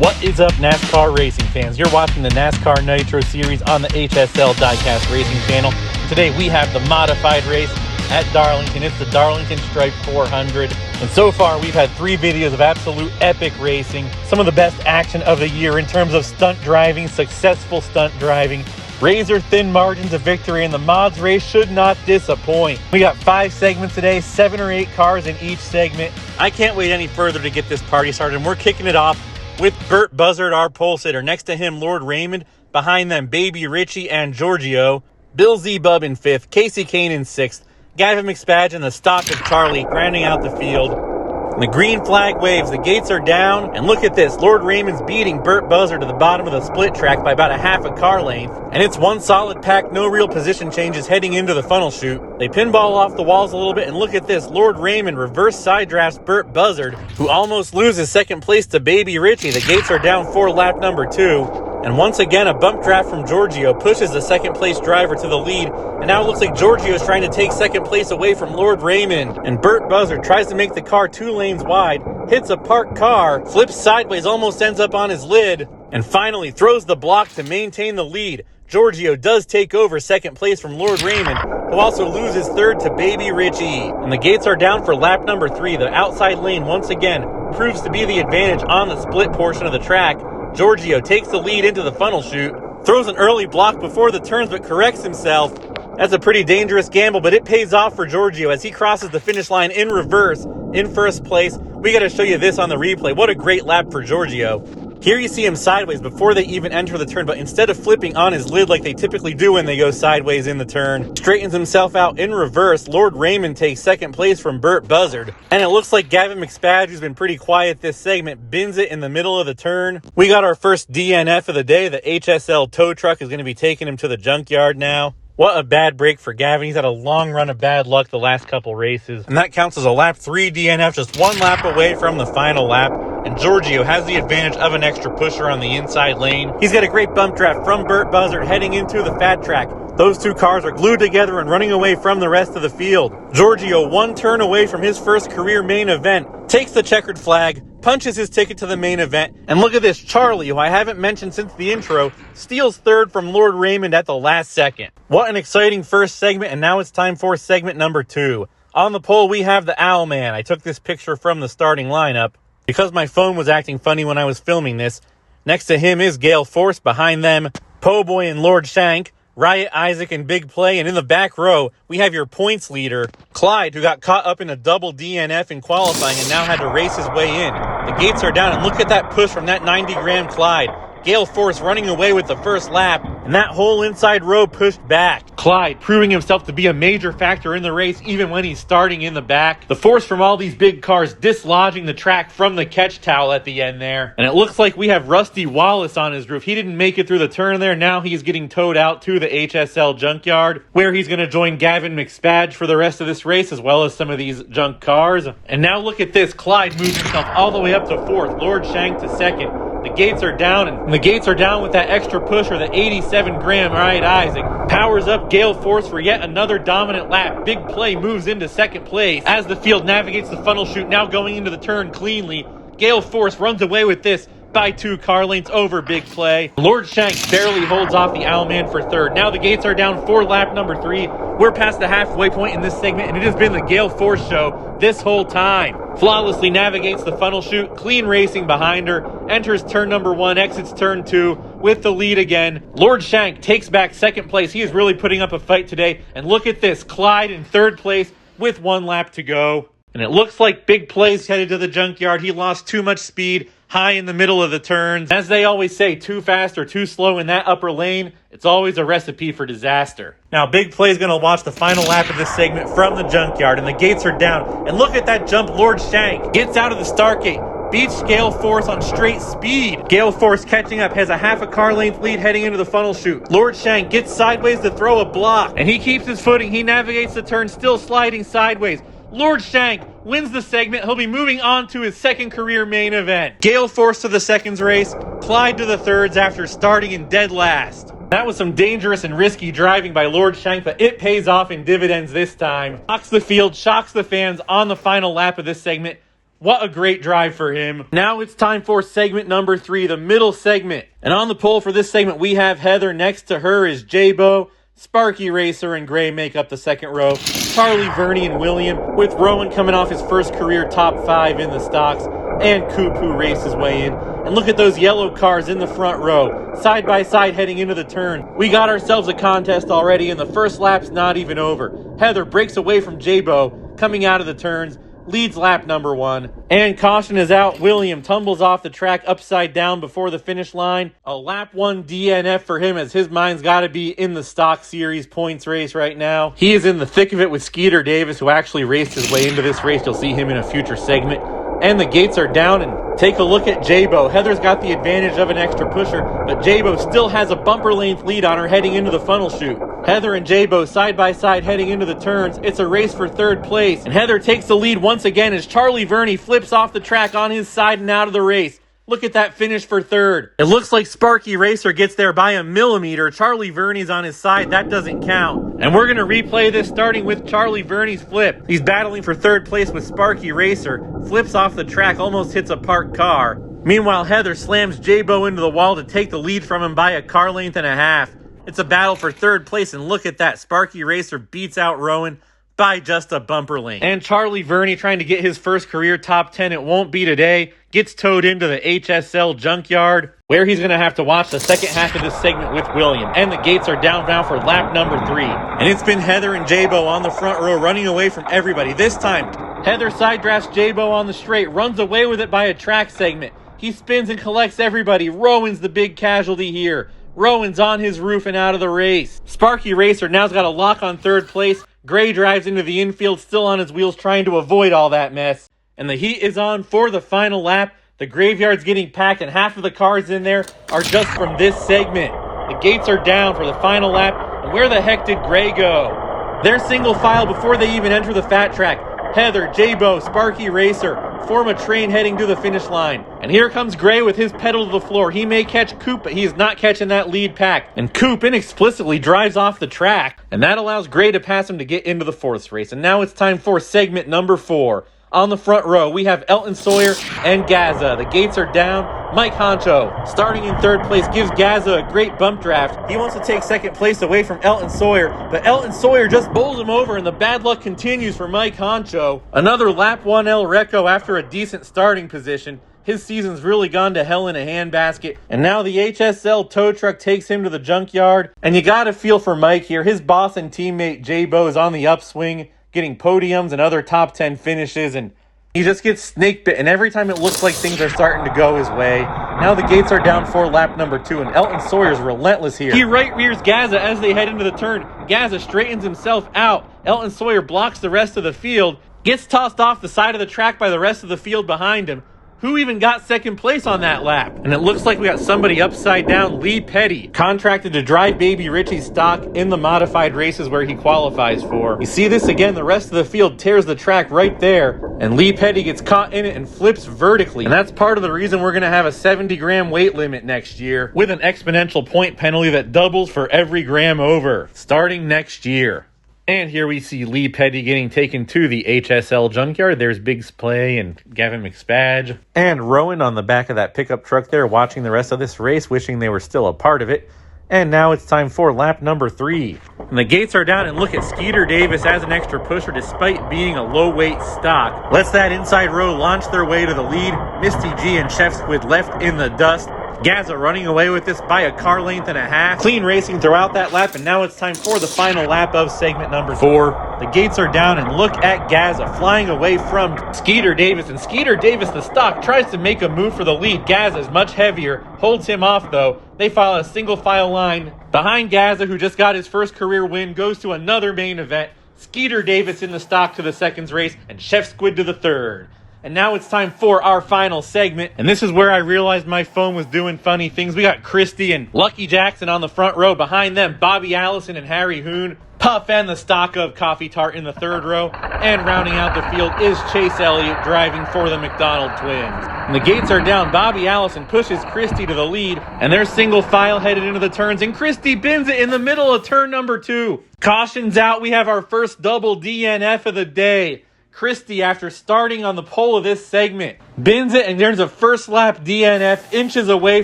What is up, NASCAR racing fans? You're watching the NASCAR Nitro Series on the HSL Diecast Racing channel. Today we have the modified race at Darlington. It's the Darlington Stripe 400. And so far we've had 3 videos of absolute epic racing. Some of the best action of the year in terms of stunt driving, successful stunt driving. Razor thin margins of victory, and the mods race should not disappoint. We got 5 segments today, 7 or 8 cars in each segment. I can't wait any further to get this party started, and we're kicking it off with Burt Buzzard, our pole sitter. Next to him, Lord Raymond. Behind them, Baby Richie and Giorgio. Bill Z-Bub in 5th. Casey Kane in 6th. Gavin McSpadge and the stock of Charlie rounding out the field. And the green flag waves. The gates are down. And look at this. Lord Raymond's beating Burt Buzzard to the bottom of the split track by about a half a car length. And it's one solid pack, no real position changes heading into the funnel chute. They pinball off the walls a little bit, and look at this. Lord Raymond reverse side drafts Burt Buzzard, who almost loses second place to Baby Richie. The gates are down for lap number 2. And once again, a bump draft from Giorgio pushes the second place driver to the lead. And now it looks like Giorgio is trying to take second place away from Lord Raymond. And Burt Buzzard tries to make the car 2 lanes wide, hits a parked car, flips sideways, almost ends up on his lid, and finally throws the block to maintain the lead. Giorgio does take over second place from Lord Raymond, who also loses third to Baby Richie. And the gates are down for lap number 3. The outside lane once again proves to be the advantage on the split portion of the track. Giorgio takes the lead into the funnel chute, throws an early block before the turns but corrects himself. That's a pretty dangerous gamble, but it pays off for Giorgio as he crosses the finish line in reverse in first place. We got to show you this on the replay. What a great lap for Giorgio. Here you see him sideways before they even enter the turn, but instead of flipping on his lid like they typically do when they go sideways in the turn, straightens himself out in reverse. Lord Raymond takes second place from Burt Buzzard. And it looks like Gavin McSpadge, who's been pretty quiet this segment, bins it in the middle of the turn. We got our first DNF of the day. The HSL tow truck is going to be taking him to the junkyard now. What a bad break for Gavin. He's had a long run of bad luck the last couple races. And that counts as a lap 3 DNF, just 1 lap away from the final lap. And Giorgio has the advantage of an extra pusher on the inside lane. He's got a great bump draft from Burt Buzzard heading into the fat track. Those 2 cars are glued together and running away from the rest of the field. Giorgio, 1 turn away from his first career main event, takes the checkered flag, punches his ticket to the main event. And look at this, Charlie, who I haven't mentioned since the intro, steals third from Lord Raymond at the last second. What an exciting first segment, and now it's time for segment number 2. On the pole, we have the Owl Man. I took this picture from the starting lineup because my phone was acting funny when I was filming this. Next to him is Gale Force. Behind them, Po' Boy and Lord Shank, Riot Isaac and Big Play. And in the back row, we have your points leader, Clyde, who got caught up in a double DNF in qualifying and now had to race his way in. The gates are down, and look at that push from that 90-gram Clyde. Gale Force running away with the first lap, and that whole inside row pushed back. Clyde proving himself to be a major factor in the race even when he's starting in the back. The force from all these big cars dislodging the track from the catch towel at the end there. And it looks like we have Rusty Wallace on his roof. He didn't make it through the turn there. Now he's getting towed out to the HSL junkyard, where he's going to join Gavin McSpadge for the rest of this race, as well as some of these junk cars. And now look at this. Clyde moves himself all the way up to 4th. Lord Shank to 2nd. The gates are down, and the gates are down with that extra pusher. The 87-gram Riot Isaac powers up Gale Force for yet another dominant lap. Big Play moves into second place as the field navigates the funnel chute, now going into the turn cleanly. Gale Force runs away with this by 2 car lengths over Big Play. Lord Shank barely holds off the Owlman for 3rd. Now the gates are down for lap number 3. We're past the halfway point in this segment, and it has been the Gale Force show this whole time. Flawlessly navigates the funnel chute, clean racing behind her, enters turn number 1, exits turn 2 with the lead again. Lord Shank takes back 2nd place. He is really putting up a fight today. And look at this, Clyde in 3rd place with 1 lap to go. And it looks like Big Play's headed to the junkyard. He lost too much speed high in the middle of the turns. As they always say, too fast or too slow in that upper lane, it's always a recipe for disaster. Now, Big Play's going to watch the final lap of this segment from the junkyard, and the gates are down. And look at that jump. Lord Shank gets out of the start gate, beats Gale Force on straight speed. Gale Force catching up, has a half a car length lead heading into the funnel chute. Lord Shank gets sideways to throw a block, and he keeps his footing. He navigates the turn, still sliding sideways. Lord Shank wins the segment. He'll be moving on to his 2nd career main event. Gale Force to the 2nds race, Clyde to the 3rds after starting in dead last. That was some dangerous and risky driving by Lord Shank, but it pays off in dividends this time. Shocks the field, shocks the fans on the final lap of this segment. What a great drive for him. Now it's time for segment number 3, the middle segment. And on the pole for this segment, we have Heather. Next to her is J-Bo. Sparky Racer and Gray make up the second row. Charlie, Vernie, and William, with Rowan coming off his first career top 5 in the stocks. And Coop, who raced his way in. And look at those yellow cars in the front row, side by side heading into the turn. We got ourselves a contest already, and the first lap's not even over. Heather breaks away from J-Bo, coming out of the turns, leads lap number 1. And caution is out. William tumbles off the track upside down before the finish line. A lap 1 DNF for him, as his mind's got to be in the stock series points race right now. He is in the thick of it with Skeeter Davis, who actually raced his way into this race. You'll see him in a future segment. And the gates are down, and take a look at J-Bo. Heather's got the advantage of an extra pusher, but J-Bo still has a bumper length lead on her heading into the funnel chute. Heather and J-Bo side by side heading into the turns. It's a race for third place, and Heather takes the lead once again as Charlie Vernie flips off the track on his side and out of the race. Look at that finish for third. It looks like Sparky Racer gets there by a millimeter. Charlie Vernie's on his side. That doesn't count. And we're going to replay this starting with Charlie Vernie's flip. He's battling for third place with Sparky Racer. Flips off the track, almost hits a parked car. Meanwhile, Heather slams J-Bo into the wall to take the lead from him by a car length and a half. It's a battle for third place, and look at that. Sparky Racer beats out Rowan by just a bumper length. And Charlie Vernie, trying to get his first career top 10, it won't be today, gets towed into the HSL junkyard, where he's going to have to watch the second half of this segment with William. And the gates are down now for lap number 3. And it's been Heather and J-Bo on the front row, running away from everybody. This time, Heather side drafts J-Bo on the straight, runs away with it by a track segment. He spins and collects everybody. Rowan's the big casualty here. Rowan's on his roof and out of the race. Sparky Racer now's got a lock on third place. Gray drives into the infield, still on his wheels, trying to avoid all that mess. And the heat is on for the final lap. The graveyard's getting packed, and half of the cars in there are just from this segment. The gates are down for the final lap, and where the heck did Gray go? They're single file before they even enter the fat track. Heather, J-Bo, Sparky Racer form a train heading to the finish line. And here comes Gray with his pedal to the floor. He may catch Coop, but he is not catching that lead pack. And Coop inexplicably drives off the track, and that allows Gray to pass him to get into the fourth race. And now it's time for segment number 4. On the front row, we have Elton Sawyer and Gaza. The gates are down. Mike Honcho, starting in third place, gives Gaza a great bump draft. He wants to take second place away from Elton Sawyer, but Elton Sawyer just bowls him over, and the bad luck continues for Mike Honcho. Another lap 1 El Reco after a decent starting position. His season's really gone to hell in a handbasket, and now the HSL tow truck takes him to the junkyard. And you gotta feel for Mike here. His boss and teammate J-Bo is on the upswing, getting podiums and other top 10 finishes, and he just gets snake bit, and every time it looks like things are starting to go his way. Now the gates are down for lap number 2, and Elton Sawyer's relentless here. He right rears Gaza as they head into the turn. Gaza straightens himself out. Elton Sawyer blocks the rest of the field, gets tossed off the side of the track by the rest of the field behind him. Who even got second place on that lap? And it looks like we got somebody upside down. Lee Petty, contracted to drive Baby Richie's stock in the modified races where he qualifies for. You see this again, the rest of the field tears the track right there, and Lee Petty gets caught in it and flips vertically. And that's part of the reason we're going to have a 70-gram weight limit next year, with an exponential point penalty that doubles for every gram over, starting next year. And here we see Lee Petty getting taken to the HSL junkyard. There's Big Splay and Gavin McSpadge. And Rowan on the back of that pickup truck there, watching the rest of this race, wishing they were still a part of it. And now it's time for lap number 3. And the gates are down, and look at Skeeter Davis as an extra pusher despite being a low-weight stock. Lets that inside row launch their way to the lead. Misty G and Chef Squid left in the dust. Gaza running away with this by a car length and a half. Clean racing throughout that lap, and now it's time for the final lap of segment number 4. The gates are down, and look at Gaza flying away from Skeeter Davis. And Skeeter Davis, the stock, tries to make a move for the lead. Gaza is much heavier, holds him off though. They follow a single file line. Behind Gaza, who just got his first career win, goes to another main event. Skeeter Davis in the stock to the second race, and Chef Squid to the third. And now it's time for our final segment. And this is where I realized my phone was doing funny things. We got Christy and Lucky Jackson on the front row. Behind them, Bobby Allison and Harry Hoon. Puff and the stock of Coffee Tart in the third row. And rounding out the field is Chase Elliott driving for the McDonald twins. And the gates are down. Bobby Allison pushes Christy to the lead. And they're single file headed into the turns. And Christy bins it in the middle of turn number 2. Caution's out. We have our first double DNF of the day. Christie, after starting on the pole of this segment, bins it and there's a first lap DNF inches away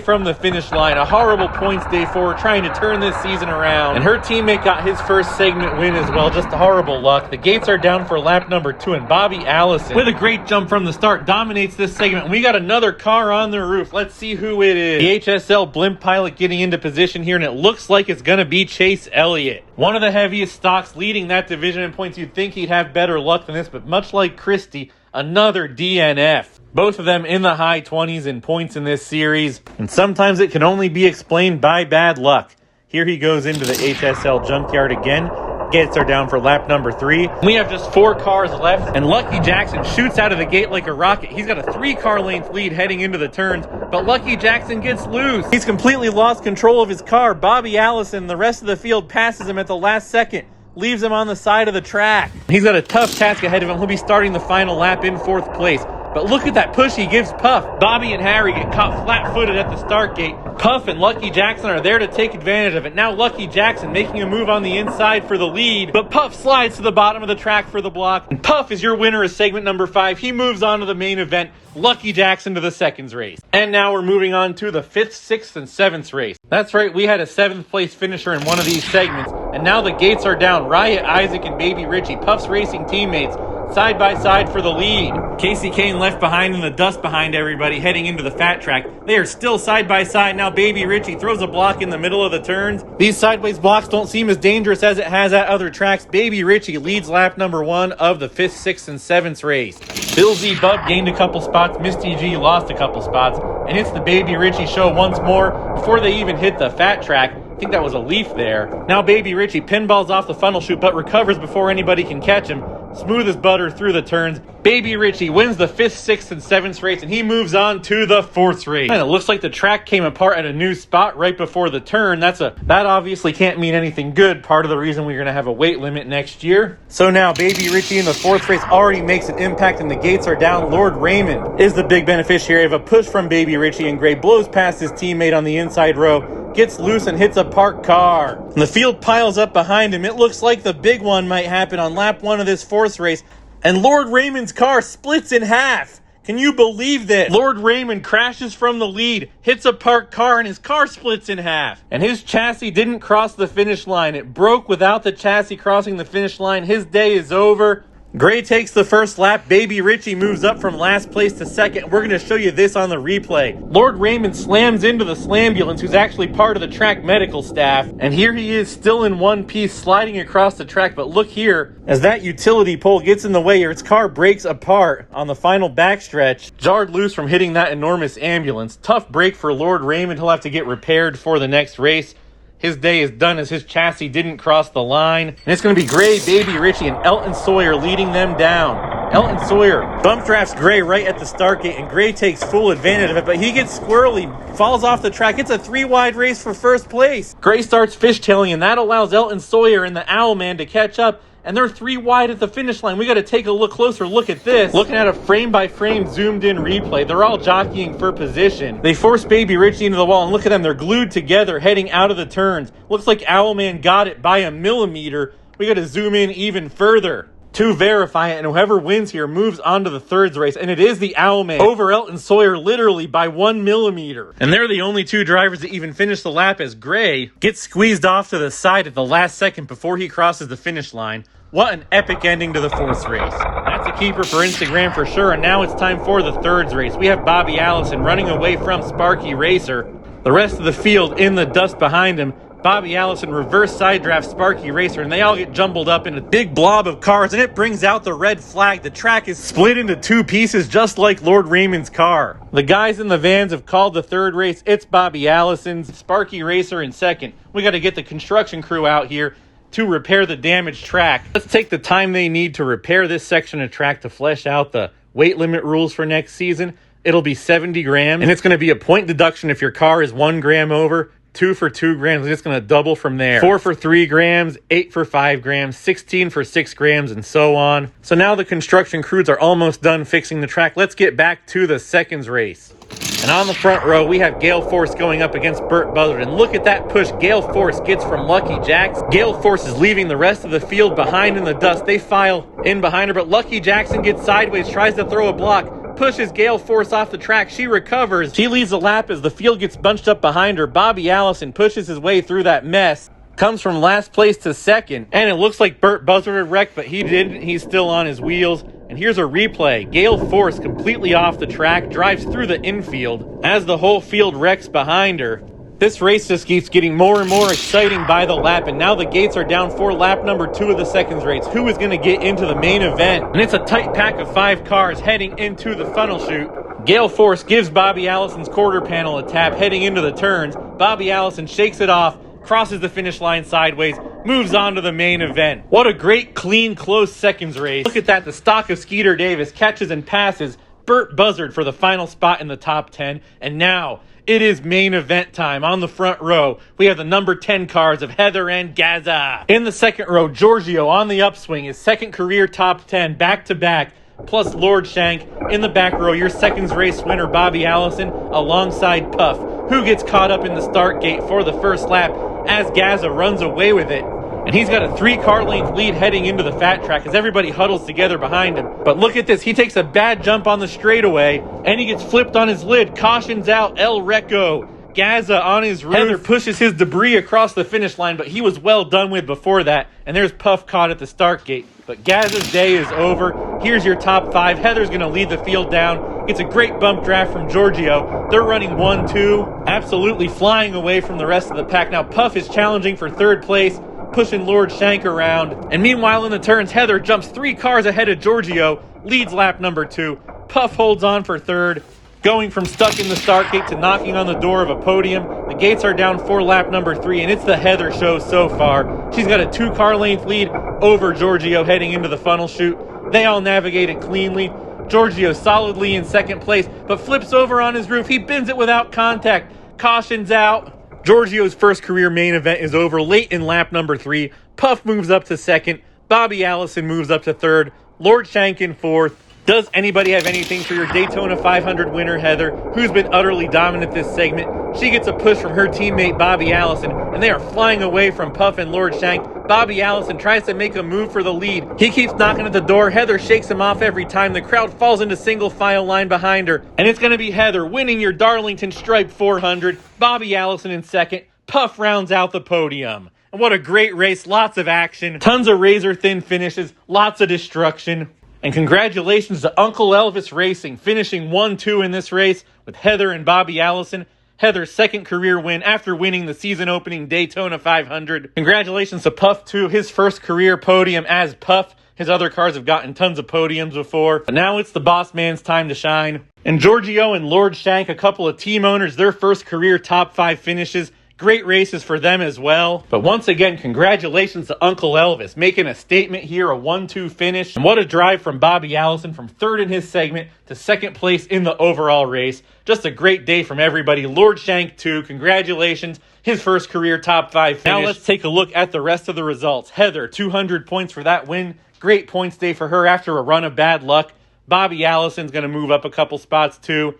from the finish line. A horrible points day for her, trying to turn this season around. And her teammate got his first segment win as well. Just horrible luck. The gates are down for lap number 2, and Bobby Allison, with a great jump from the start, dominates this segment. And we got another car on the roof. Let's see who it is. The HSL blimp pilot getting into position here, and it looks like it's going to be Chase Elliott. One of the heaviest stocks leading that division in points. You'd think he'd have better luck than this, but much like Christie, another DNF. Both of them in the high 20s in points in this series, and sometimes it can only be explained by bad luck. Here he goes into the HSL junkyard again. Gates are down for lap number 3. We have just 4 cars left, and Lucky Jackson shoots out of the gate like a rocket. He's got a 3-car length lead heading into the turns, but Lucky Jackson gets loose. He's completely lost control of his car. Bobby Allison, the rest of the field, passes him at the last second, leaves him on the side of the track. He's got a tough task ahead of him. He'll be starting the final lap in 4th place. But look at that push he gives Puff. Bobby and Harry get caught flat-footed at the start gate. Puff and Lucky Jackson are there to take advantage of it. Now Lucky Jackson making a move on the inside for the lead, but Puff slides to the bottom of the track for the block. And Puff is your winner of segment number 5. He moves on to the main event. Lucky Jackson to the seconds race. And now we're moving on to the 5th, 6th, and 7th race. That's right, we had a 7th place finisher in one of these segments, and now the gates are down. Riot, Isaac, and Baby Richie, Puff's racing teammates, side by side for the lead. Casey Kane left behind in the dust behind everybody heading into the fat track. They are still side by side. Now Baby Richie throws a block in the middle of the turns. These sideways blocks don't seem as dangerous as it has at other tracks. Baby Richie leads lap number 1 of the 5th, 6th, and 7th race. Bill Z Bub gained a couple spots. Misty G lost a couple spots. And it's the Baby Richie show once more before they even hit the fat track. I think that was a leaf there. Now Baby Richie pinballs off the funnel chute but recovers before anybody can catch him. Smooth as butter through the turns. Baby Richie wins the 5th, 6th, and 7th race, and he moves on to the 4th race. And it looks like the track came apart at a new spot right before the turn. That obviously can't mean anything good. Part of the reason we're going to have a weight limit next year. So now Baby Richie in the 4th race already makes an impact, and the gates are down. Lord Raymond is the big beneficiary of a push from Baby Richie, and Gray blows past his teammate on the inside row, gets loose and hits a parked car. And the field piles up behind him. It looks like the big one might happen on lap 1 of this 4th race. And Lord Raymond's car splits in half. Can you believe this? Lord Raymond crashes from the lead, hits a parked car, and his car splits in half. And his chassis didn't cross the finish line. It broke without the chassis crossing the finish line. His day is over. Gray takes the first lap. Baby Richie moves up from last place to second. We're going to show you this on the replay. Lord Raymond slams into the Slambulance, who's actually part of the track medical staff. And here he is still in one piece, sliding across the track. But look here, as that utility pole gets in the way, its car breaks apart on the final backstretch, jarred loose from hitting that enormous ambulance. Tough break for Lord Raymond. He'll have to get repaired for the next race. His day is done as his chassis didn't cross the line. And it's going to be Gray, Baby Richie, and Elton Sawyer leading them down. Elton Sawyer bump drafts Gray right at the start gate, and Gray takes full advantage of it, but he gets squirrely, falls off the track. It's a 3-wide race for first place. Gray starts fishtailing, and that allows Elton Sawyer and the Owlman to catch up. And they're 3 wide at the finish line. We got to take a closer look at this. Looking at a frame-by-frame zoomed-in replay, they're all jockeying for position. They force Baby Richie into the wall, and look at them. They're glued together, heading out of the turns. Looks like Owlman got it by a millimeter. We got to zoom in even further to verify it, and whoever wins here moves on to the 3rd race, and it is the Owlman over Elton Sawyer literally by 1 millimeter. And they're the only 2 drivers to even finish the lap, as Gray gets squeezed off to the side at the last second before he crosses the finish line. What an epic ending to the 4th race. That's a keeper for Instagram for sure, and now it's time for the 3rd race. We have Bobby Allison running away from Sparky Racer. The rest of the field in the dust behind him. Bobby Allison reverse side draft Sparky Racer, and they all get jumbled up in a big blob of cars, and it brings out the red flag. The track is split into 2 pieces, just like Lord Raymond's car. The guys in the vans have called the 3rd race. It's Bobby Allison's, Sparky Racer in 2nd. We got to get the construction crew out here to repair the damaged track. Let's take the time they need to repair this section of track to flesh out the weight limit rules for next season. It'll be 70 grams, and it's going to be a point deduction if your car is 1 gram over. 2 for 2 grams, and it's going to double from there. 4 for 3 grams, 8 for 5 grams, 16 for 6 grams, and so on. So now the construction crews are almost done fixing the track. Let's get back to the seconds race. And on the front row, we have Gale Force going up against Burt Buzzard. And look at that push Gale Force gets from Lucky Jackson. Gale Force is leaving the rest of the field behind in the dust. They file in behind her, but Lucky Jackson gets sideways, tries to throw a block, pushes Gale Force off the track. She recovers. She leads the lap as the field gets bunched up behind her. Bobby Allison pushes his way through that mess, comes from last place to second, and it looks like Burt Buzzard had wrecked, but he didn't. He's still on his wheels. And here's a replay. Gale Force completely off the track, drives through the infield as the whole field wrecks behind her. This race just keeps getting more and more exciting by the lap, and now the gates are down for lap number 2 of the seconds race. Who is going to get into the main event? And it's a tight pack of 5 cars heading into the funnel chute. Gale Force gives Bobby Allison's quarter panel a tap heading into the turns. Bobby Allison shakes it off, crosses the finish line sideways, moves on to the main event. What a great, clean, close seconds race. Look at that. The stock of Skeeter Davis catches and passes Burt Buzzard for the final spot in the top 10. And now it is main event time. On the front row, we have the number 10 cars of Heather and Gaza. In the second row, Giorgio on the upswing, his second career top 10 back-to-back, plus Lord Shank. In the back row, your seconds race winner, Bobby Allison, alongside Puff, who gets caught up in the start gate for the first lap as Gaza runs away with it. And he's got a 3-car length lead heading into the fat track as everybody huddles together behind him. But look at this. He takes a bad jump on the straightaway, and he gets flipped on his lid. Cautions out El Recco. Gaza on his roof. Heather pushes his debris across the finish line, but he was well done with before that. And there's Puff caught at the start gate. But Gaza's day is over. Here's your top 5. Heather's going to lead the field down. Gets a great bump draft from Giorgio. They're running 1-2, absolutely flying away from the rest of the pack. Now Puff is challenging for third place, pushing Lord Shank around. And meanwhile in the turns, Heather jumps 3 cars ahead of Giorgio, leads lap number 2. Puff holds on for third, going from stuck in the start gate to knocking on the door of a podium. The gates are down for lap number 3, and it's the Heather show so far. She's got a 2-car length lead over Giorgio heading into the funnel chute. They all navigate it cleanly. Giorgio solidly in second place, but flips over on his roof. He bends it without contact. Cautions out. Giorgio's first career main event is over late in lap number 3. Puff moves up to second. Bobby Allison moves up to third. Lord Shank in fourth. Does anybody have anything for your Daytona 500 winner, Heather, who's been utterly dominant this segment? She gets a push from her teammate, Bobby Allison, and they are flying away from Puff and Lord Shank. Bobby Allison tries to make a move for the lead. He keeps knocking at the door. Heather shakes him off every time. The crowd falls into single file line behind her. And it's going to be Heather winning your Darlington Stripe 400. Bobby Allison in second. Puff rounds out the podium. And what a great race. Lots of action. Tons of razor-thin finishes. Lots of destruction. And congratulations to Uncle Elvis Racing, finishing 1-2 in this race with Heather and Bobby Allison. Heather's second career win after winning the season-opening Daytona 500. Congratulations to Puff, too, his first career podium as Puff. His other cars have gotten tons of podiums before, but now it's the boss man's time to shine. And Giorgio and Lord Shank, a couple of team owners, their first career top 5 finishes. Great races for them as well. But once again, congratulations to Uncle Elvis, making a statement here, a 1-2 finish. And what a drive from Bobby Allison from third in his segment to second place in the overall race. Just a great day from everybody. Lord Shank, too, congratulations. His first career top 5 finish. Now let's take a look at the rest of the results. Heather, 200 points for that win. Great points day for her after a run of bad luck. Bobby Allison's going to move up a couple spots, too.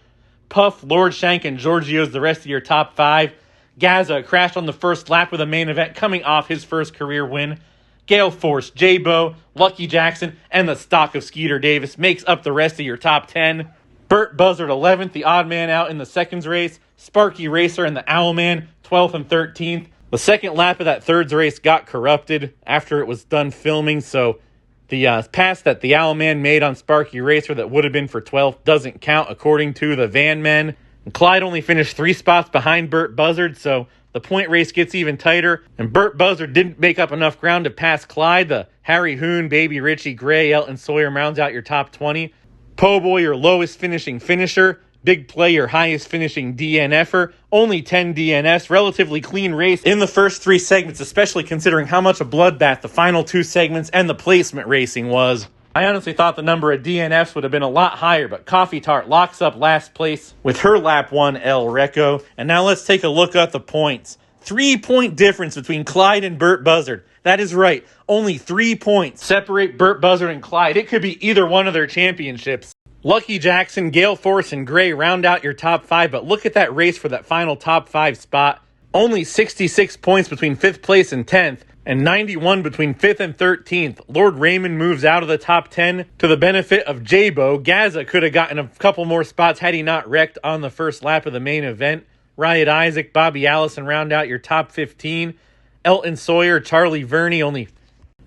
Puff, Lord Shank, and Giorgio's the rest of your top 5. Gaza crashed on the first lap with a main event coming off his first career win. Gale Force, J-Bo, Lucky Jackson, and the stock of Skeeter Davis makes up the rest of your top 10. Burt Buzzard, 11th, the odd man out in the seconds race. Sparky Racer and the Owlman, 12th and 13th. The second lap of that thirds race got corrupted after it was done filming, so the pass that the Owlman made on Sparky Racer that would have been for 12th doesn't count according to the van men. And Clyde only finished 3 spots behind Burt Buzzard, so the point race gets even tighter. And Burt Buzzard didn't make up enough ground to pass Clyde. The Harry Hoon, Baby Richie, Gray, Elton Sawyer rounds out your top 20. Po' Boy, your lowest finishing finisher. Big Play, your highest finishing DNFer. Only 10 DNFs. Relatively clean race in the first 3 segments, especially considering how much a bloodbath the final 2 segments and the placement racing was. I honestly thought the number of DNFs would have been a lot higher, but Coffee Tart locks up last place with her lap 1 El Recco. And now let's take a look at the points. 3-point difference between Clyde and Burt Buzzard. That is right. Only 3 points separate Burt Buzzard and Clyde. It could be either one of their championships. Lucky Jackson, Gale Force, and Gray round out your top 5, but look at that race for that final top 5 spot. Only 66 points between 5th place and 10th, and 91 between 5th and 13th. Lord Raymond moves out of the top 10 to the benefit of J-Bo. Gazza could have gotten a couple more spots had he not wrecked on the first lap of the main event. Riot Isaac, Bobby Allison round out your top 15. Elton Sawyer, Charlie Verney, only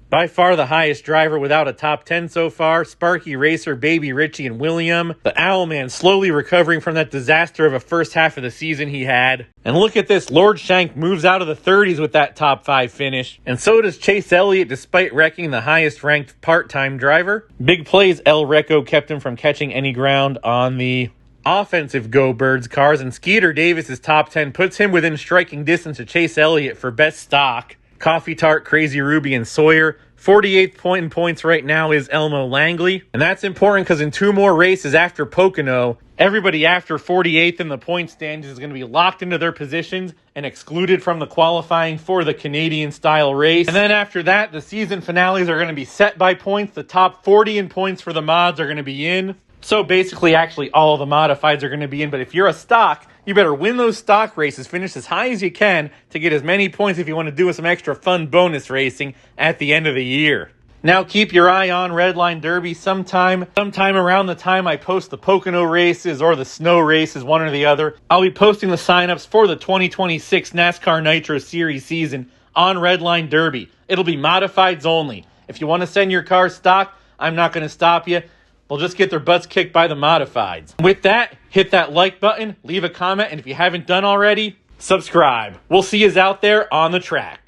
by far the highest driver without a top 10 so far. Sparky Racer, Baby Richie, and William. The Owlman slowly recovering from that disaster of a first half of the season he had. And look at this, Lord Shank moves out of the 30s with that top 5 finish. And so does Chase Elliott despite wrecking the highest ranked part-time driver. Big plays El Reco kept him from catching any ground on the offensive Go Birds cars. And Skeeter Davis's top 10 puts him within striking distance of Chase Elliott for best stock. Coffee Tart, Crazy Ruby, and Sawyer. 48th point in points right now is Elmo Langley. And that's important because in 2 more races after Pocono, everybody after 48th in the point standings is going to be locked into their positions and excluded from the qualifying for the Canadian-style race. And then after that, the season finales are going to be set by points. The top 40 in points for the mods are going to be in. So basically, actually, all of the modifieds are going to be in. But if you're a stock, you better win those stock races, finish as high as you can to get as many points if you want to do some extra fun bonus racing at the end of the year. Now keep your eye on Redline Derby sometime around the time I post the Pocono races or the snow races, one or the other. I'll be posting the signups for the 2026 NASCAR Nitro Series season on Redline Derby. It'll be modifieds only. If you want to send your car stock, I'm not going to stop you. They'll just get their butts kicked by the modifieds. With that, hit that like button, leave a comment, and if you haven't done already, subscribe. We'll see yous out there on the track.